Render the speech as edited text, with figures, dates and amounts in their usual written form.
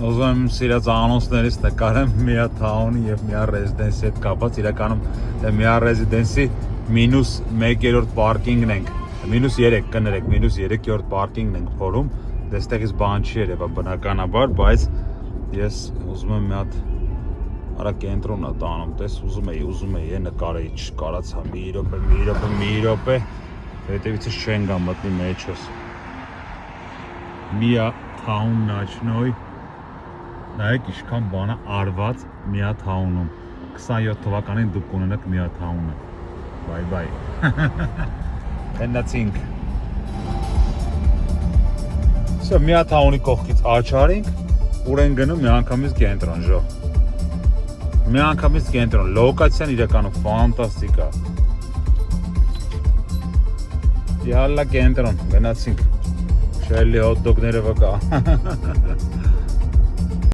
Ուզում եմ սիրած անոնցներից նկարեմ Միաթաունի եւ Միա ռեզիդենսի հետ կապած, իրականում Միա ռեզիդենսի -1/3 պարկինգն ենք, -3 կներեք, -3/3 պարկինգն ենք փորում, դեստեղից բան չի երևա բնականաբար, բայց ես ուզում եմ մի հատ արա կենտրոնն է տանում, տես ուզում էի նկարեի, չկարացա, մի րոպե, հետևիցս չեն գա մտնի մեջս։ Միաթաուն Նաչնոյ, նայեք ինչքան բանը արված Միաթաունում, 27 թվականին դուք կունենաք Միաթաունը, բայ, հենացինք։ Միաթաունի կողքից աչարինք, ուր են գնում միանգամից կենտրոն, ժո։ Միանգամից կենտրոն, լոկացիան իրականում ֆանտաստիկ է։ Յալլա կենտրոն, գնացինք, շելի հոտ դոգները վկա։